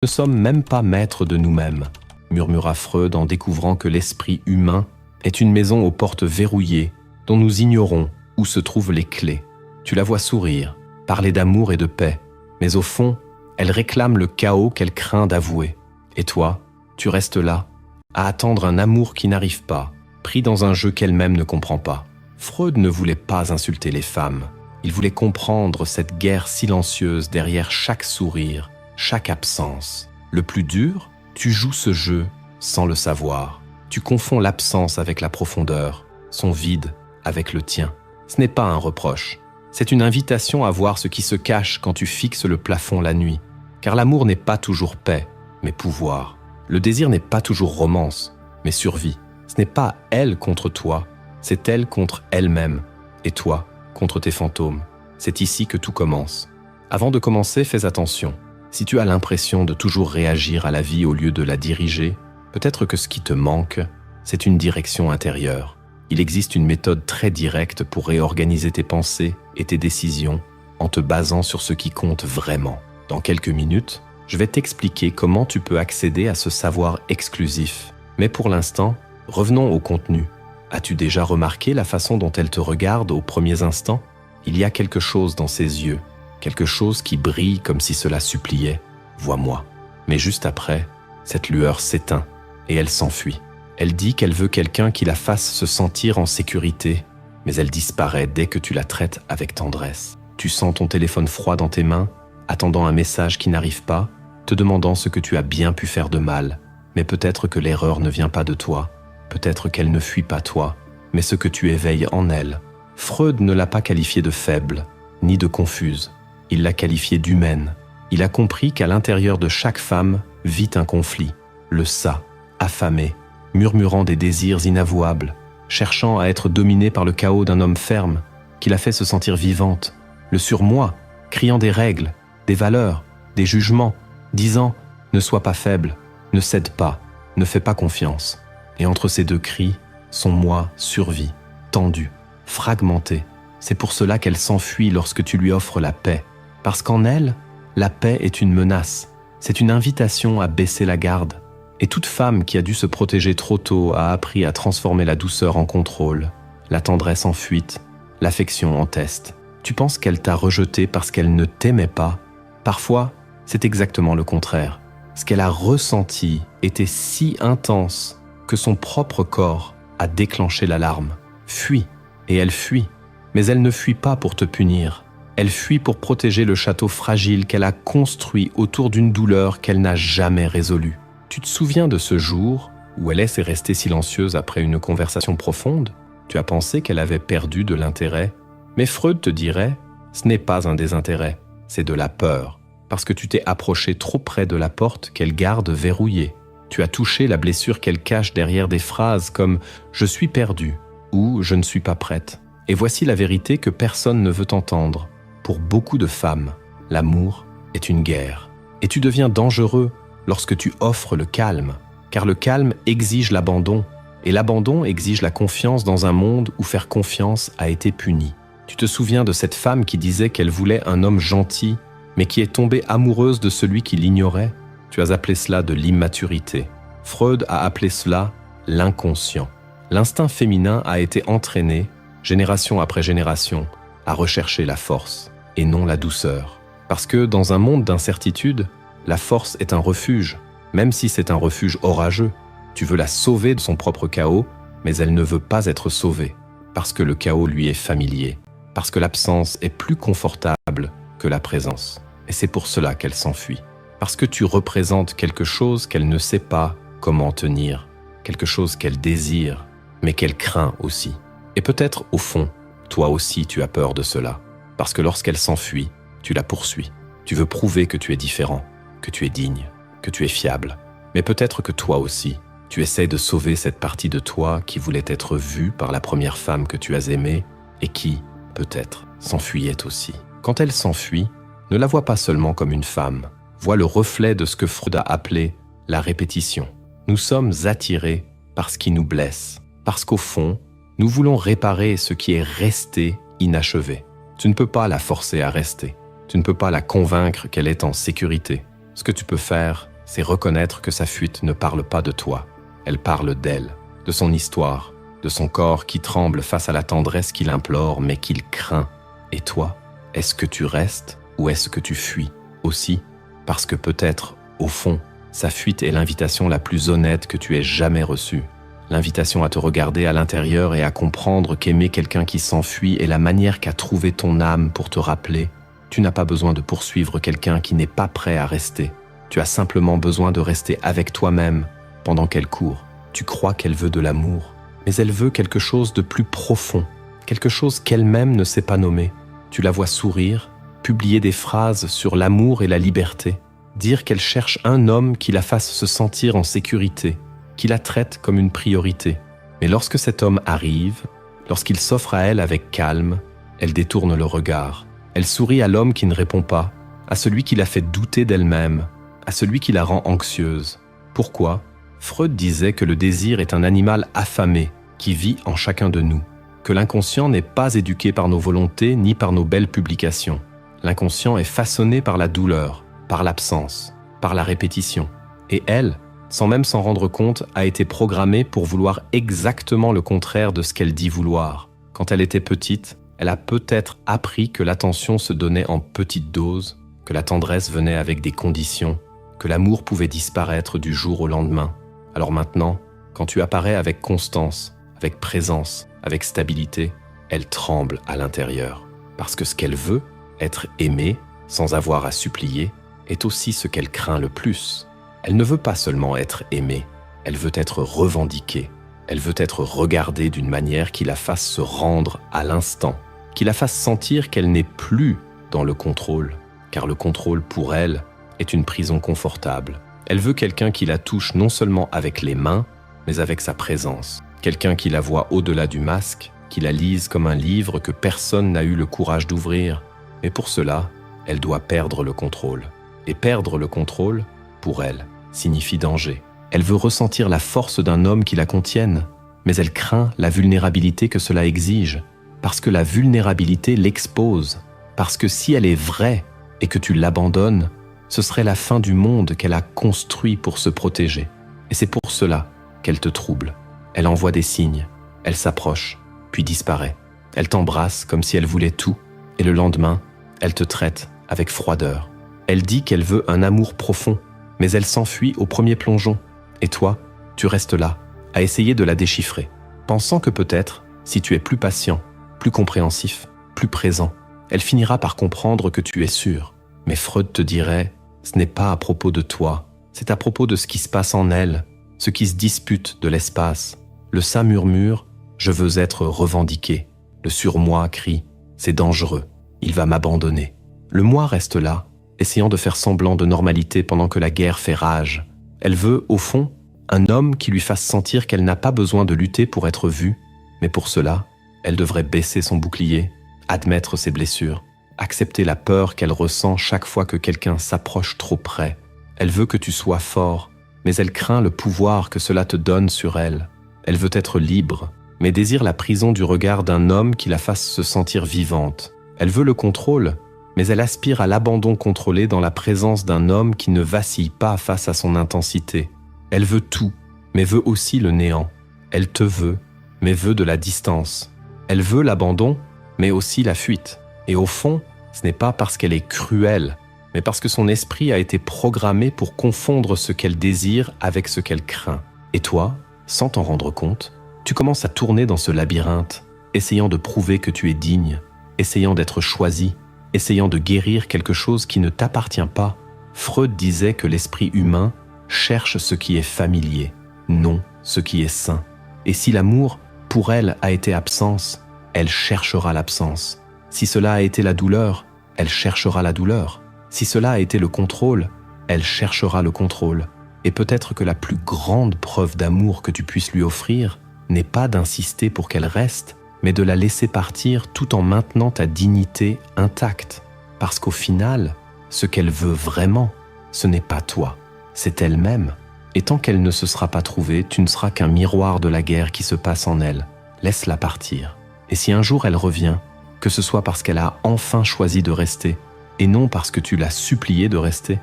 ne sommes même pas maîtres de nous-mêmes, murmura Freud en découvrant que l'esprit humain est une maison aux portes verrouillées dont nous ignorons où se trouvent les clés. Tu la vois sourire, parler d'amour et de paix, mais au fond, elle réclame le chaos qu'elle craint d'avouer. Et toi, tu restes là, à attendre un amour qui n'arrive pas, pris dans un jeu qu'elle-même ne comprend pas. Freud ne voulait pas insulter les femmes. Il voulait comprendre cette guerre silencieuse derrière chaque sourire, chaque absence. Le plus dur, tu joues ce jeu sans le savoir. Tu confonds l'absence avec la profondeur, son vide avec le tien. Ce n'est pas un reproche. C'est une invitation à voir ce qui se cache quand tu fixes le plafond la nuit. Car l'amour n'est pas toujours paix, mais pouvoir. Le désir n'est pas toujours romance, mais survie. Ce n'est pas elle contre toi, c'est elle contre elle-même. Et toi, contre tes fantômes. C'est ici que tout commence. Avant de commencer, fais attention. Si tu as l'impression de toujours réagir à la vie au lieu de la diriger, peut-être que ce qui te manque, c'est une direction intérieure. Il existe une méthode très directe pour réorganiser tes pensées et tes décisions en te basant sur ce qui compte vraiment. Dans quelques minutes, je vais t'expliquer comment tu peux accéder à ce savoir exclusif. Mais pour l'instant, revenons au contenu. As-tu déjà remarqué la façon dont elle te regarde aux premiers instants ? Il y a quelque chose dans ses yeux, quelque chose qui brille comme si cela suppliait « Vois-moi ». Mais juste après, cette lueur s'éteint et elle s'enfuit. Elle dit qu'elle veut quelqu'un qui la fasse se sentir en sécurité, mais elle disparaît dès que tu la traites avec tendresse. Tu sens ton téléphone froid dans tes mains, attendant un message qui n'arrive pas, te demandant ce que tu as bien pu faire de mal. Mais peut-être que l'erreur ne vient pas de toi, peut-être qu'elle ne fuit pas toi, mais ce que tu éveilles en elle. Freud ne l'a pas qualifiée de faible, ni de confuse. Il l'a qualifiée d'humaine. Il a compris qu'à l'intérieur de chaque femme vit un conflit, le ça, affamé, murmurant des désirs inavouables, cherchant à être dominée par le chaos d'un homme ferme, qui la fait se sentir vivante, le surmoi, criant des règles, des valeurs, des jugements, disant « ne sois pas faible, ne cède pas, ne fais pas confiance ». Et entre ces deux cris, son moi survit, tendu, fragmenté. C'est pour cela qu'elle s'enfuit lorsque tu lui offres la paix. Parce qu'en elle, la paix est une menace. C'est une invitation à baisser la garde. Et toute femme qui a dû se protéger trop tôt a appris à transformer la douceur en contrôle, la tendresse en fuite, l'affection en test. Tu penses qu'elle t'a rejeté parce qu'elle ne t'aimait pas ? Parfois, c'est exactement le contraire. Ce qu'elle a ressenti était si intense que son propre corps a déclenché l'alarme. Fuis, et elle fuit. Mais elle ne fuit pas pour te punir. Elle fuit pour protéger le château fragile qu'elle a construit autour d'une douleur qu'elle n'a jamais résolue. Tu te souviens de ce jour où elle est restée silencieuse après une conversation profonde ? Tu as pensé qu'elle avait perdu de l'intérêt ? Mais Freud te dirait, ce n'est pas un désintérêt, c'est de la peur. Parce que tu t'es approché trop près de la porte qu'elle garde verrouillée. Tu as touché la blessure qu'elle cache derrière des phrases comme « je suis perdu » ou « je ne suis pas prête ». Et voici la vérité que personne ne veut entendre. Pour beaucoup de femmes, l'amour est une guerre. Et tu deviens dangereux lorsque tu offres le calme, car le calme exige l'abandon, et l'abandon exige la confiance dans un monde où faire confiance a été puni. Tu te souviens de cette femme qui disait qu'elle voulait un homme gentil, mais qui est tombée amoureuse de celui qui l'ignorait ? Tu as appelé cela de l'immaturité. Freud a appelé cela l'inconscient. L'instinct féminin a été entraîné, génération après génération, à rechercher la force et non la douceur. Parce que dans un monde d'incertitude, la force est un refuge, même si c'est un refuge orageux. Tu veux la sauver de son propre chaos, mais elle ne veut pas être sauvée, parce que le chaos lui est familier, parce que l'absence est plus confortable que la présence. Et c'est pour cela qu'elle s'enfuit. Parce que tu représentes quelque chose qu'elle ne sait pas comment tenir, quelque chose qu'elle désire, mais qu'elle craint aussi. Et peut-être, au fond, toi aussi tu as peur de cela. Parce que lorsqu'elle s'enfuit, tu la poursuis. Tu veux prouver que tu es différent, que tu es digne, que tu es fiable. Mais peut-être que toi aussi, tu essaies de sauver cette partie de toi qui voulait être vue par la première femme que tu as aimée et qui, peut-être, s'enfuyait aussi. Quand elle s'enfuit, ne la vois pas seulement comme une femme. Vois le reflet de ce que Freud a appelé la répétition. Nous sommes attirés par ce qui nous blesse, parce qu'au fond, nous voulons réparer ce qui est resté inachevé. Tu ne peux pas la forcer à rester. Tu ne peux pas la convaincre qu'elle est en sécurité. Ce que tu peux faire, c'est reconnaître que sa fuite ne parle pas de toi. Elle parle d'elle, de son histoire, de son corps qui tremble face à la tendresse qu'il implore mais qu'il craint. Et toi, est-ce que tu restes ou est-ce que tu fuis aussi? Parce que peut-être, au fond, sa fuite est l'invitation la plus honnête que tu aies jamais reçue. L'invitation à te regarder à l'intérieur et à comprendre qu'aimer quelqu'un qui s'enfuit est la manière qu'a trouvé ton âme pour te rappeler. Tu n'as pas besoin de poursuivre quelqu'un qui n'est pas prêt à rester. Tu as simplement besoin de rester avec toi-même pendant qu'elle court. Tu crois qu'elle veut de l'amour, mais elle veut quelque chose de plus profond, quelque chose qu'elle-même ne sait pas nommer. Tu la vois sourire, publier des phrases sur l'amour et la liberté, dire qu'elle cherche un homme qui la fasse se sentir en sécurité, qui la traite comme une priorité. Mais lorsque cet homme arrive, lorsqu'il s'offre à elle avec calme, elle détourne le regard. Elle sourit à l'homme qui ne répond pas, à celui qui la fait douter d'elle-même, à celui qui la rend anxieuse. Pourquoi ? Freud disait que le désir est un animal affamé qui vit en chacun de nous, que l'inconscient n'est pas éduqué par nos volontés ni par nos belles publications. L'inconscient est façonné par la douleur, par l'absence, par la répétition. Et elle, sans même s'en rendre compte, a été programmée pour vouloir exactement le contraire de ce qu'elle dit vouloir. Quand elle était petite, elle a peut-être appris que l'attention se donnait en petites doses, que la tendresse venait avec des conditions, que l'amour pouvait disparaître du jour au lendemain. Alors maintenant, quand tu apparais avec constance, avec présence, avec stabilité, elle tremble à l'intérieur. Parce que ce qu'elle veut, être aimée, sans avoir à supplier, est aussi ce qu'elle craint le plus. Elle ne veut pas seulement être aimée, elle veut être revendiquée. Elle veut être regardée d'une manière qui la fasse se rendre à l'instant, qui la fasse sentir qu'elle n'est plus dans le contrôle, car le contrôle pour elle est une prison confortable. Elle veut quelqu'un qui la touche non seulement avec les mains, mais avec sa présence. Quelqu'un qui la voit au-delà du masque, qui la lise comme un livre que personne n'a eu le courage d'ouvrir. Mais pour cela, elle doit perdre le contrôle. Et perdre le contrôle, pour elle, signifie danger. Elle veut ressentir la force d'un homme qui la contienne, mais elle craint la vulnérabilité que cela exige, parce que la vulnérabilité l'expose, parce que si elle est vraie et que tu l'abandonnes, ce serait la fin du monde qu'elle a construit pour se protéger. Et c'est pour cela qu'elle te trouble. Elle envoie des signes, elle s'approche, puis disparaît. Elle t'embrasse comme si elle voulait tout, et le lendemain, elle te traite avec froideur. Elle dit qu'elle veut un amour profond, mais elle s'enfuit au premier plongeon. Et toi, tu restes là, à essayer de la déchiffrer, pensant que peut-être, si tu es plus patient, plus compréhensif, plus présent, elle finira par comprendre que tu es sûr. Mais Freud te dirait, ce n'est pas à propos de toi, c'est à propos de ce qui se passe en elle, ce qui se dispute de l'espace. Le ça murmure, je veux être revendiqué. Le surmoi crie, c'est dangereux, il va m'abandonner. Le moi reste là, essayant de faire semblant de normalité pendant que la guerre fait rage. Elle veut, au fond, un homme qui lui fasse sentir qu'elle n'a pas besoin de lutter pour être vue, mais pour cela, elle devrait baisser son bouclier, admettre ses blessures, accepter la peur qu'elle ressent chaque fois que quelqu'un s'approche trop près. Elle veut que tu sois fort, mais elle craint le pouvoir que cela te donne sur elle. Elle veut être libre, mais désire la prison du regard d'un homme qui la fasse se sentir vivante. Elle veut le contrôle, mais elle aspire à l'abandon contrôlé dans la présence d'un homme qui ne vacille pas face à son intensité. Elle veut tout, mais veut aussi le néant. Elle te veut, mais veut de la distance. Elle veut l'abandon, mais aussi la fuite. Et au fond, ce n'est pas parce qu'elle est cruelle, mais parce que son esprit a été programmé pour confondre ce qu'elle désire avec ce qu'elle craint. Et toi, sans t'en rendre compte, tu commences à tourner dans ce labyrinthe, essayant de prouver que tu es digne, essayant d'être choisi, essayant de guérir quelque chose qui ne t'appartient pas. Freud disait que l'esprit humain cherche ce qui est familier, non ce qui est sain. Et si l'amour, pour elle, a été absence, elle cherchera l'absence. Si cela a été la douleur, elle cherchera la douleur. Si cela a été le contrôle, elle cherchera le contrôle. Et peut-être que la plus grande preuve d'amour que tu puisses lui offrir n'est pas d'insister pour qu'elle reste, mais de la laisser partir tout en maintenant ta dignité intacte. Parce qu'au final, ce qu'elle veut vraiment, ce n'est pas toi, c'est elle-même. Et tant qu'elle ne se sera pas trouvée, tu ne seras qu'un miroir de la guerre qui se passe en elle. Laisse-la partir. Et si un jour elle revient, que ce soit parce qu'elle a enfin choisi de rester, et non parce que tu l'as suppliée de rester,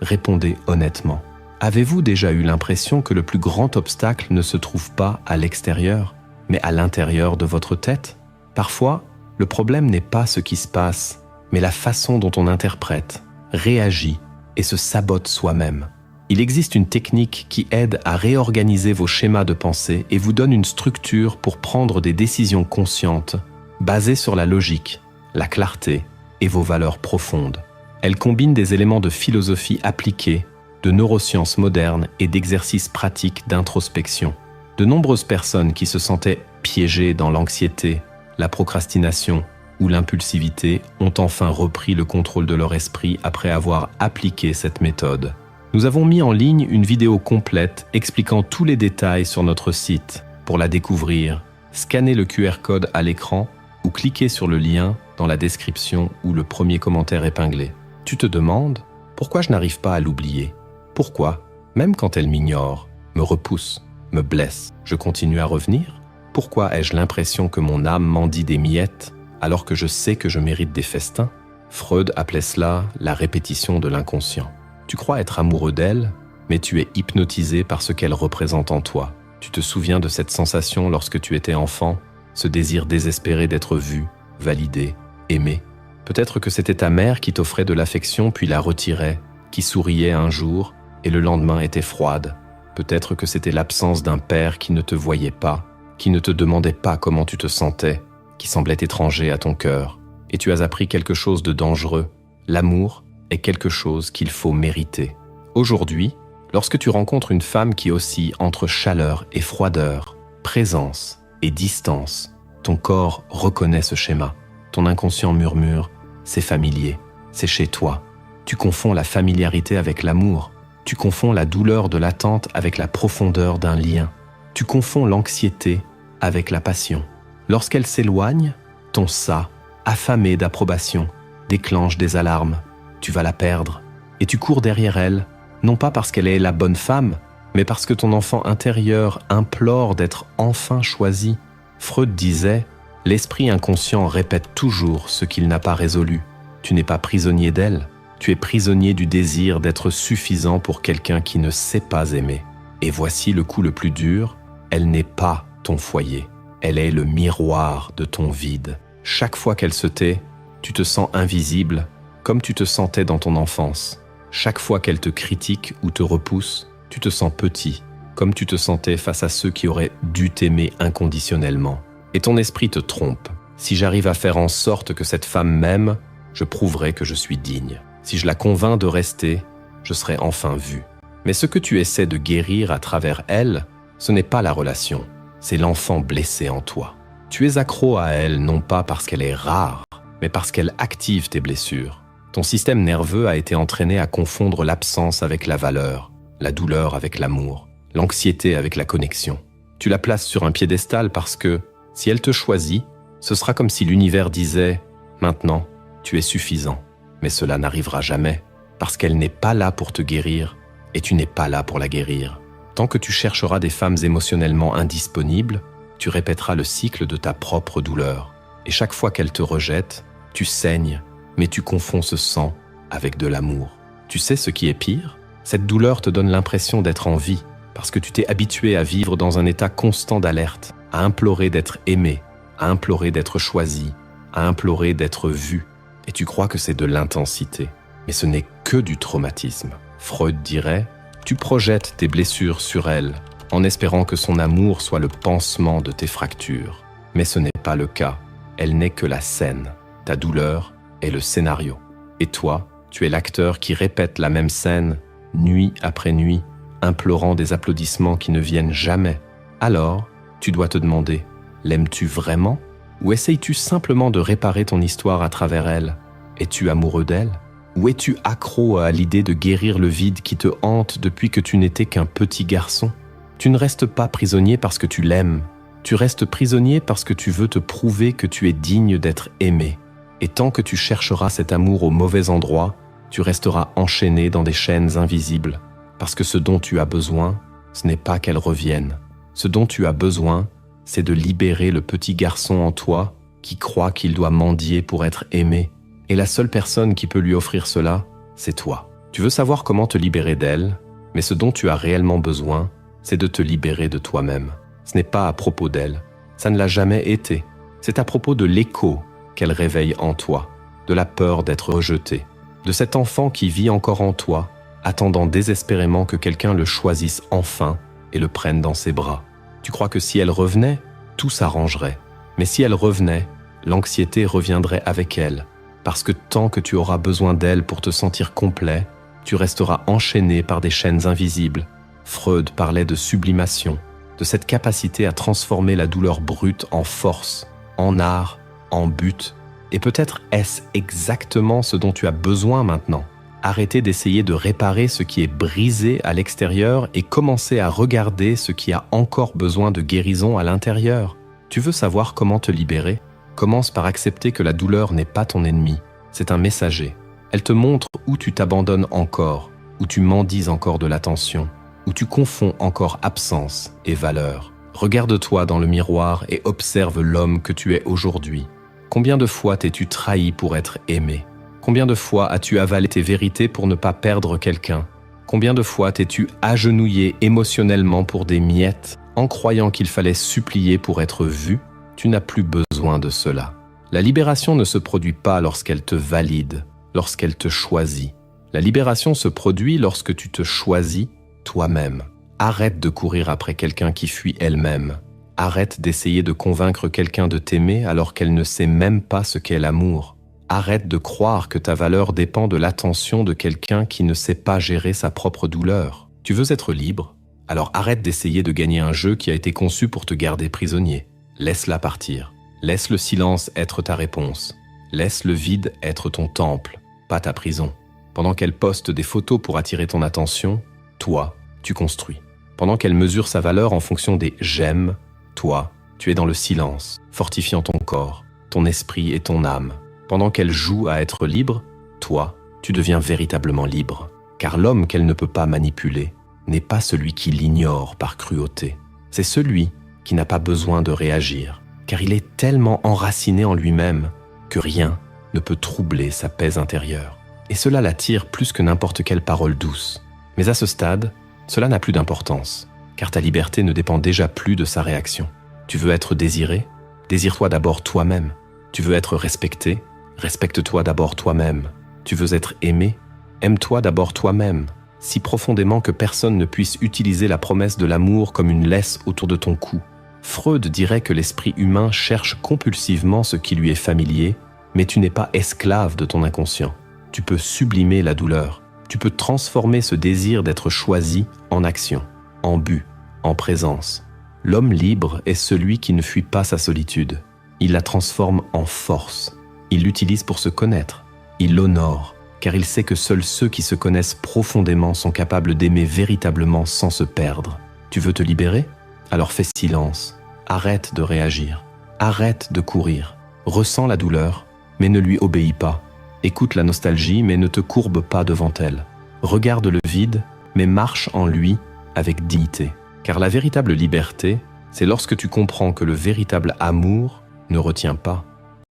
Répondez honnêtement. Avez-vous déjà eu l'impression que le plus grand obstacle ne se trouve pas à l'extérieur, mais à l'intérieur de votre tête? Parfois, le problème n'est pas ce qui se passe, mais la façon dont on interprète, réagit et se sabote soi-même. Il existe une technique qui aide à réorganiser vos schémas de pensée et vous donne une structure pour prendre des décisions conscientes, basées sur la logique, la clarté et vos valeurs profondes. Elle combine des éléments de philosophie appliquée, de neurosciences modernes et d'exercices pratiques d'introspection. De nombreuses personnes qui se sentaient piégées dans l'anxiété, la procrastination ou l'impulsivité ont enfin repris le contrôle de leur esprit après avoir appliqué cette méthode. Nous avons mis en ligne une vidéo complète expliquant tous les détails sur notre site. Pour la découvrir, scannez le QR code à l'écran ou cliquez sur le lien dans la description ou le premier commentaire épinglé. Tu te demandes pourquoi je n'arrive pas à l'oublier? Pourquoi, même quand elle m'ignore, me repousse, me blesse, je continue à revenir? Pourquoi ai-je l'impression que mon âme mendie des miettes alors que je sais que je mérite des festins? Freud appelait cela la répétition de l'inconscient. Tu crois être amoureux d'elle, mais tu es hypnotisé par ce qu'elle représente en toi. Tu te souviens de cette sensation lorsque tu étais enfant, ce désir désespéré d'être vu, validé, aimé. Peut-être que c'était ta mère qui t'offrait de l'affection puis la retirait, qui souriait un jour et le lendemain était froide. Peut-être que c'était l'absence d'un père qui ne te voyait pas, qui ne te demandait pas comment tu te sentais, qui semblait étranger à ton cœur. Et tu as appris quelque chose de dangereux. L'amour est quelque chose qu'il faut mériter. Aujourd'hui, lorsque tu rencontres une femme qui oscille entre chaleur et froideur, présence et distance, ton corps reconnaît ce schéma. Ton inconscient murmure « c'est familier, c'est chez toi ». Tu confonds la familiarité avec l'amour. Tu confonds la douleur de l'attente avec la profondeur d'un lien. Tu confonds l'anxiété avec la passion. Lorsqu'elle s'éloigne, ton ça, affamé d'approbation, déclenche des alarmes. Tu vas la perdre et tu cours derrière elle, non pas parce qu'elle est la bonne femme, mais parce que ton enfant intérieur implore d'être enfin choisi. Freud disait « L'esprit inconscient répète toujours ce qu'il n'a pas résolu. Tu n'es pas prisonnier d'elle, tu es prisonnier du désir d'être suffisant pour quelqu'un qui ne sait pas aimer. Et voici le coup le plus dur, elle n'est pas ton foyer, elle est le miroir de ton vide. Chaque fois qu'elle se tait, tu te sens invisible, comme tu te sentais dans ton enfance. Chaque fois qu'elle te critique ou te repousse, tu te sens petit, comme tu te sentais face à ceux qui auraient dû t'aimer inconditionnellement. Et ton esprit te trompe. Si j'arrive à faire en sorte que cette femme m'aime, je prouverai que je suis digne. Si je la convainc de rester, je serai enfin vu. Mais ce que tu essaies de guérir à travers elle, ce n'est pas la relation, c'est l'enfant blessé en toi. Tu es accro à elle non pas parce qu'elle est rare, mais parce qu'elle active tes blessures. Ton système nerveux a été entraîné à confondre l'absence avec la valeur, la douleur avec l'amour, l'anxiété avec la connexion. Tu la places sur un piédestal parce que, si elle te choisit, ce sera comme si l'univers disait « Maintenant, tu es suffisant ». Mais cela n'arrivera jamais, parce qu'elle n'est pas là pour te guérir, et tu n'es pas là pour la guérir. Tant que tu chercheras des femmes émotionnellement indisponibles, tu répéteras le cycle de ta propre douleur. Et chaque fois qu'elle te rejette, tu saignes, mais tu confonds ce sang avec de l'amour. Tu sais ce qui est pire? Cette douleur te donne l'impression d'être en vie, parce que tu t'es habitué à vivre dans un état constant d'alerte, à implorer d'être aimé, à implorer d'être choisi, à implorer d'être vu. Et tu crois que c'est de l'intensité. Mais ce n'est que du traumatisme. Freud dirait, tu projettes tes blessures sur elle, en espérant que son amour soit le pansement de tes fractures. Mais ce n'est pas le cas. Elle n'est que la scène. Ta douleur est le scénario. Et toi, tu es l'acteur qui répète la même scène, nuit après nuit, implorant des applaudissements qui ne viennent jamais. Alors, tu dois te demander, l'aimes-tu vraiment? Ou essayes-tu simplement de réparer ton histoire à travers elle? Es-tu amoureux d'elle? Ou es-tu accro à l'idée de guérir le vide qui te hante depuis que tu n'étais qu'un petit garçon? Tu ne restes pas prisonnier parce que tu l'aimes. Tu restes prisonnier parce que tu veux te prouver que tu es digne d'être aimé. Et tant que tu chercheras cet amour au mauvais endroit, tu resteras enchaîné dans des chaînes invisibles. Parce que ce dont tu as besoin, ce n'est pas qu'elle revienne. Ce dont tu as besoin, c'est de libérer le petit garçon en toi qui croit qu'il doit mendier pour être aimé. Et la seule personne qui peut lui offrir cela, c'est toi. Tu veux savoir comment te libérer d'elle, mais ce dont tu as réellement besoin, c'est de te libérer de toi-même. Ce n'est pas à propos d'elle, ça ne l'a jamais été. C'est à propos de l'écho qu'elle réveille en toi, de la peur d'être rejeté, de cet enfant qui vit encore en toi, attendant désespérément que quelqu'un le choisisse enfin et le prenne dans ses bras. Tu crois que si elle revenait, tout s'arrangerait. Mais si elle revenait, l'anxiété reviendrait avec elle, parce que tant que tu auras besoin d'elle pour te sentir complet, tu resteras enchaîné par des chaînes invisibles. Freud parlait de sublimation, de cette capacité à transformer la douleur brute en force, en art, en but. Et peut-être est-ce exactement ce dont tu as besoin maintenant. Arrêter d'essayer de réparer ce qui est brisé à l'extérieur et commencer à regarder ce qui a encore besoin de guérison à l'intérieur. Tu veux savoir comment te libérer? Commence par accepter que la douleur n'est pas ton ennemi, c'est un messager. Elle te montre où tu t'abandonnes encore, où tu mendies encore de l'attention, où tu confonds encore absence et valeur. Regarde-toi dans le miroir et observe l'homme que tu es aujourd'hui. Combien de fois t'es-tu trahi pour être aimé? Combien de fois as-tu avalé tes vérités pour ne pas perdre quelqu'un? Combien de fois t'es-tu agenouillé émotionnellement pour des miettes en croyant qu'il fallait supplier pour être vu? Tu n'as plus besoin de cela. La libération ne se produit pas lorsqu'elle te valide, lorsqu'elle te choisit. La libération se produit lorsque tu te choisis toi-même. Arrête de courir après quelqu'un qui fuit elle-même. Arrête d'essayer de convaincre quelqu'un de t'aimer alors qu'elle ne sait même pas ce qu'est l'amour. Arrête de croire que ta valeur dépend de l'attention de quelqu'un qui ne sait pas gérer sa propre douleur. Tu veux être libre? Alors arrête d'essayer de gagner un jeu qui a été conçu pour te garder prisonnier. Laisse-la partir. Laisse le silence être ta réponse. Laisse le vide être ton temple, pas ta prison. Pendant qu'elle poste des photos pour attirer ton attention, toi, tu construis. Pendant qu'elle mesure sa valeur en fonction des « j'aime », toi, tu es dans le silence, fortifiant ton corps, ton esprit et ton âme. Pendant qu'elle joue à être libre, toi, tu deviens véritablement libre. Car l'homme qu'elle ne peut pas manipuler n'est pas celui qui l'ignore par cruauté. C'est celui qui n'a pas besoin de réagir, car il est tellement enraciné en lui-même que rien ne peut troubler sa paix intérieure. Et cela l'attire plus que n'importe quelle parole douce. Mais à ce stade, cela n'a plus d'importance, car ta liberté ne dépend déjà plus de sa réaction. Tu veux être désiré? Désire-toi d'abord toi-même. Tu veux être respecté? Respecte-toi d'abord toi-même. Tu veux être aimé? Aime-toi d'abord toi-même, si profondément que personne ne puisse utiliser la promesse de l'amour comme une laisse autour de ton cou. Freud dirait que l'esprit humain cherche compulsivement ce qui lui est familier, mais tu n'es pas esclave de ton inconscient. Tu peux sublimer la douleur. Tu peux transformer ce désir d'être choisi en action, en but, en présence. L'homme libre est celui qui ne fuit pas sa solitude. Il la transforme en force. Il l'utilise pour se connaître. Il l'honore, car il sait que seuls ceux qui se connaissent profondément sont capables d'aimer véritablement sans se perdre. Tu veux te libérer? Alors fais silence. Arrête de réagir. Arrête de courir. Ressens la douleur, mais ne lui obéis pas. Écoute la nostalgie, mais ne te courbe pas devant elle. Regarde le vide, mais marche en lui avec dignité. Car la véritable liberté, c'est lorsque tu comprends que le véritable amour ne retient pas,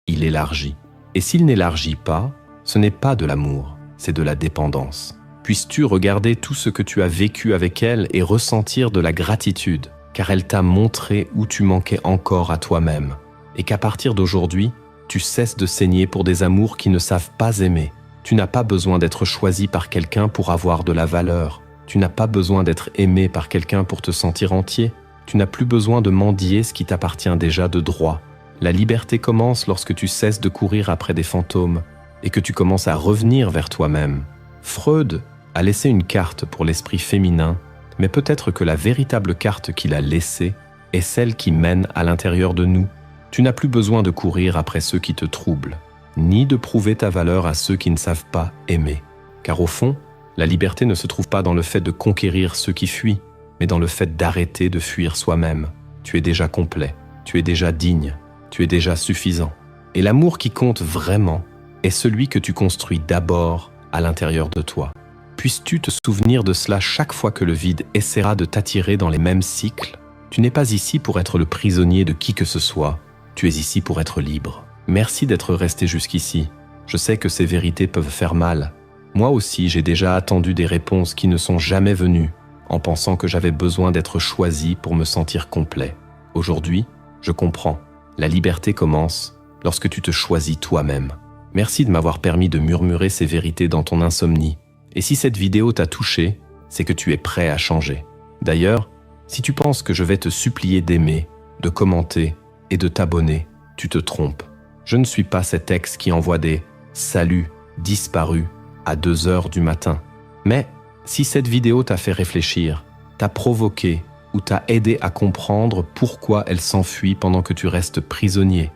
il élargit. Et s'il n'élargit pas, ce n'est pas de l'amour, c'est de la dépendance. Puisses-tu regarder tout ce que tu as vécu avec elle et ressentir de la gratitude, car elle t'a montré où tu manquais encore à toi-même, et qu'à partir d'aujourd'hui, tu cesses de saigner pour des amours qui ne savent pas aimer. Tu n'as pas besoin d'être choisi par quelqu'un pour avoir de la valeur. Tu n'as pas besoin d'être aimé par quelqu'un pour te sentir entier. Tu n'as plus besoin de mendier ce qui t'appartient déjà de droit. La liberté commence lorsque tu cesses de courir après des fantômes et que tu commences à revenir vers toi-même. Freud a laissé une carte pour l'esprit féminin, mais peut-être que la véritable carte qu'il a laissée est celle qui mène à l'intérieur de nous. Tu n'as plus besoin de courir après ceux qui te troublent, ni de prouver ta valeur à ceux qui ne savent pas aimer. Car au fond, la liberté ne se trouve pas dans le fait de conquérir ceux qui fuient, mais dans le fait d'arrêter de fuir soi-même. Tu es déjà complet, tu es déjà digne, tu es déjà suffisant. Et l'amour qui compte vraiment est celui que tu construis d'abord à l'intérieur de toi. Puisses-tu te souvenir de cela chaque fois que le vide essaiera de t'attirer dans les mêmes cycles? Tu n'es pas ici pour être le prisonnier de qui que ce soit, tu es ici pour être libre. Merci d'être resté jusqu'ici. Je sais que ces vérités peuvent faire mal. Moi aussi, j'ai déjà attendu des réponses qui ne sont jamais venues, en pensant que j'avais besoin d'être choisi pour me sentir complet. Aujourd'hui, je comprends. La liberté commence lorsque tu te choisis toi-même. Merci de m'avoir permis de murmurer ces vérités dans ton insomnie. Et si cette vidéo t'a touché, c'est que tu es prêt à changer. D'ailleurs, si tu penses que je vais te supplier d'aimer, de commenter et de t'abonner, tu te trompes. Je ne suis pas cet ex qui envoie des « saluts » disparus à 2 heures du matin. Mais si cette vidéo t'a fait réfléchir, t'a provoqué ou t'a aidé à comprendre pourquoi elle s'enfuit pendant que tu restes prisonnier,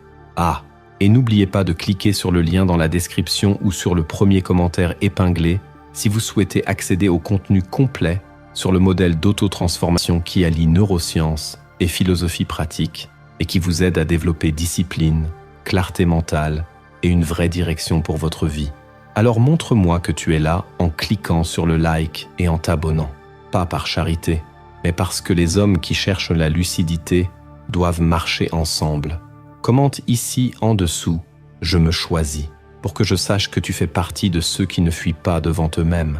et n'oubliez pas de cliquer sur le lien dans la description ou sur le premier commentaire épinglé si vous souhaitez accéder au contenu complet sur le modèle d'autotransformation qui allie neurosciences et philosophie pratique et qui vous aide à développer discipline, clarté mentale et une vraie direction pour votre vie. Alors montre-moi que tu es là en cliquant sur le like et en t'abonnant. Pas par charité, mais parce que les hommes qui cherchent la lucidité doivent marcher ensemble. Commente ici en dessous « Je me choisis » pour que je sache que tu fais partie de ceux qui ne fuient pas devant eux-mêmes.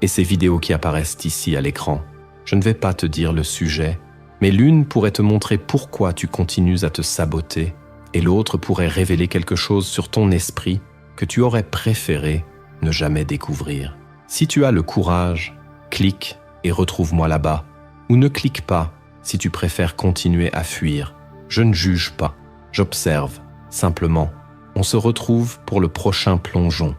Et ces vidéos qui apparaissent ici à l'écran. Je ne vais pas te dire le sujet, mais l'une pourrait te montrer pourquoi tu continues à te saboter et l'autre pourrait révéler quelque chose sur ton esprit que tu aurais préféré ne jamais découvrir. Si tu as le courage, clique et retrouve-moi là-bas. Ou ne clique pas si tu préfères continuer à fuir. Je ne juge pas, j'observe. Simplement, on se retrouve pour le prochain plongeon.